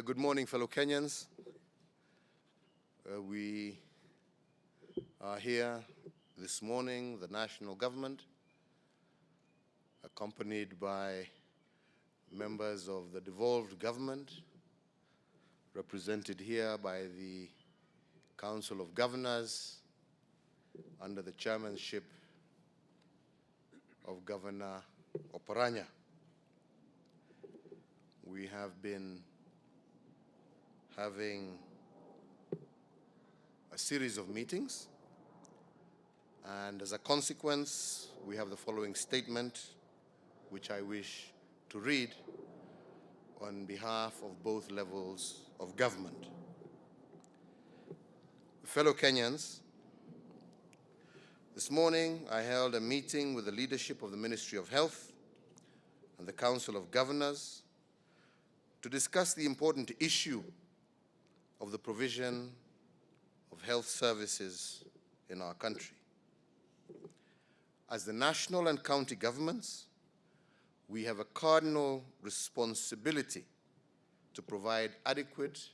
Good morning, fellow Kenyans. We are here this morning, the national government, accompanied by members of the devolved government, represented here by the Council of Governors under the chairmanship of Governor Oparanya. We have been having a series of meetings, and as a consequence, we have the following statement, which I wish to read on behalf of both levels of government. Fellow Kenyans, this morning I held a meeting with the leadership of the Ministry of Health and the Council of Governors to discuss the important issue of the provision of health services in our country. As the national and county governments, we have a cardinal responsibility to provide adequate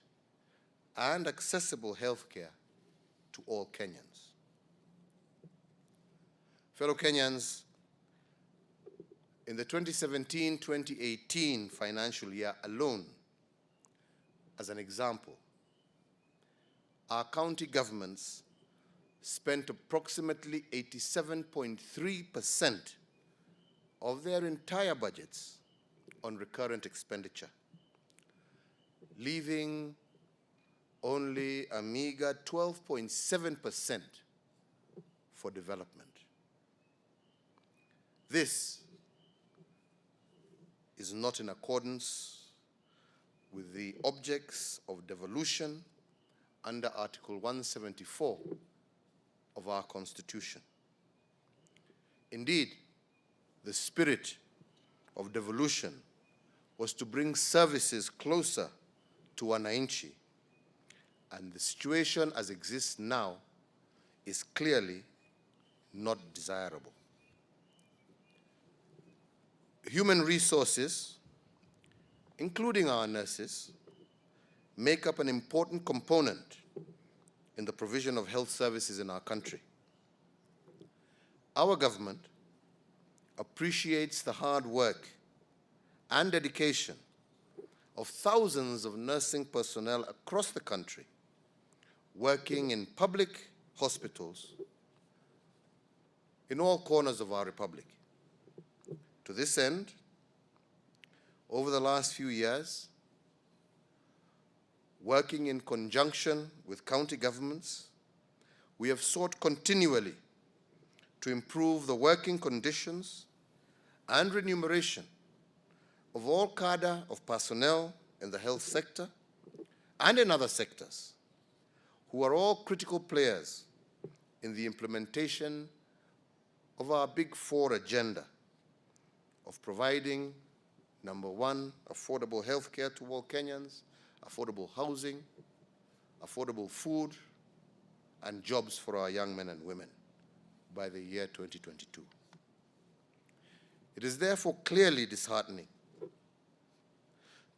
and accessible health care to all Kenyans. Fellow Kenyans, in the 2017-2018 financial year alone, as an example, our county governments spent approximately 87.3% of their entire budgets on recurrent expenditure, leaving only a meager 12.7% for development. This is not in accordance with the objects of devolution under Article 174 of our Constitution. Indeed, the spirit of devolution was to bring services closer to wananchi, and the situation as exists now is clearly not desirable. Human resources, including our nurses, make up an important component in the provision of health services in our country. Our government appreciates the hard work and dedication of thousands of nursing personnel across the country, working in public hospitals in all corners of our republic. To this end, over the last few years, working in conjunction with county governments, we have sought continually to improve the working conditions and remuneration of all cadre of personnel in the health sector and in other sectors, who are all critical players in the implementation of our Big Four agenda of providing, number one, affordable health care to all Kenyans, affordable housing, affordable food, and jobs for our young men and women by the year 2022. It is therefore clearly disheartening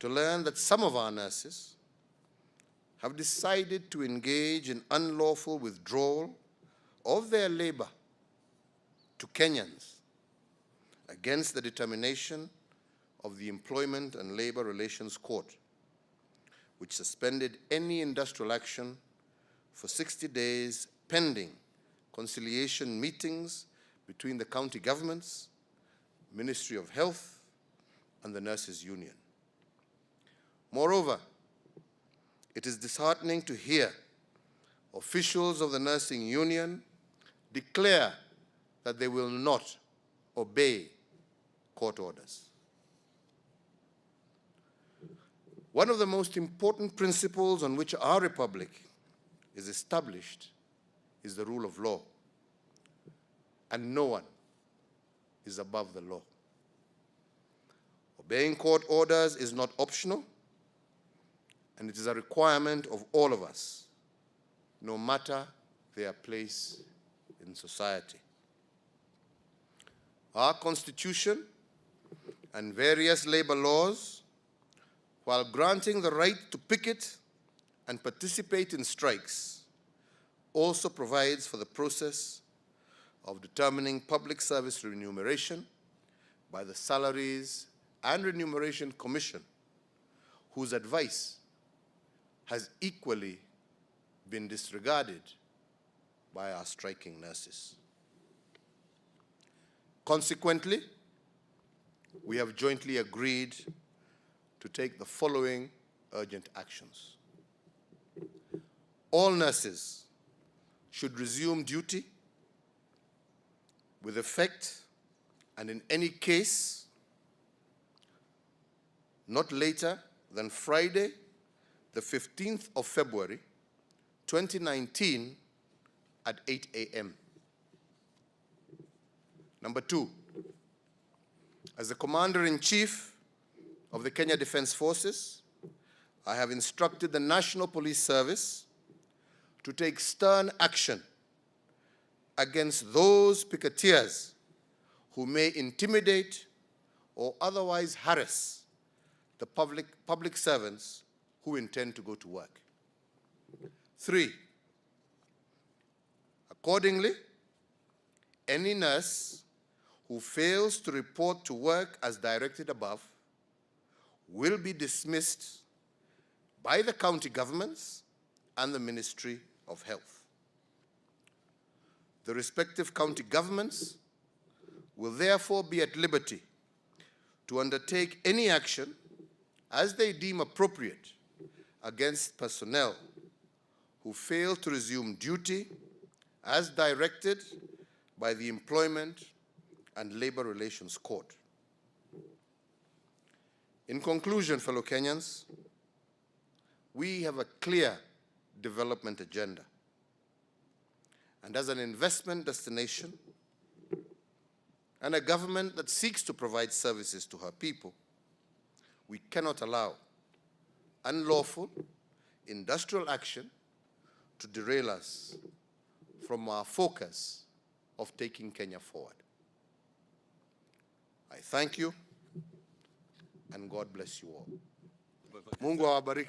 to learn that some of our nurses have decided to engage in unlawful withdrawal of their labor to Kenyans against the determination of the Employment and Labor Relations Court, which suspended any industrial action for 60 days pending conciliation meetings between the county governments, Ministry of Health, and the Nurses Union. Moreover, it is disheartening to hear officials of the Nursing Union declare that they will not obey court orders. One of the most important principles on which our republic is established is the rule of law, and no one is above the law. Obeying court orders is not optional, and it is a requirement of all of us, no matter their place in society. Our Constitution and various labor laws while granting the right to picket and participate in strikes, also provides for the process of determining public service remuneration by the Salaries and Remuneration Commission, whose advice has equally been disregarded by our striking nurses. Consequently, we have jointly agreed to take the following urgent actions. All nurses should resume duty with effect and in any case not later than Friday, the 15th of February, 2019 at 8 a.m. Number 2, as the Commander-in-Chief of the Kenya Defence Forces, I have instructed the National Police Service to take stern action against those picketeers who may intimidate or otherwise harass the public servants who intend to go to work. 3, accordingly, any nurse who fails to report to work as directed above will be dismissed by the county governments and the Ministry of Health. The respective county governments will therefore be at liberty to undertake any action as they deem appropriate against personnel who fail to resume duty as directed by the Employment and Labor Relations Court. In conclusion, fellow Kenyans, we have a clear development agenda. And as an investment destination and a government that seeks to provide services to her people, we cannot allow unlawful industrial action to derail us from our focus of taking Kenya forward. I thank you, and God bless you all. Mungu awabariki.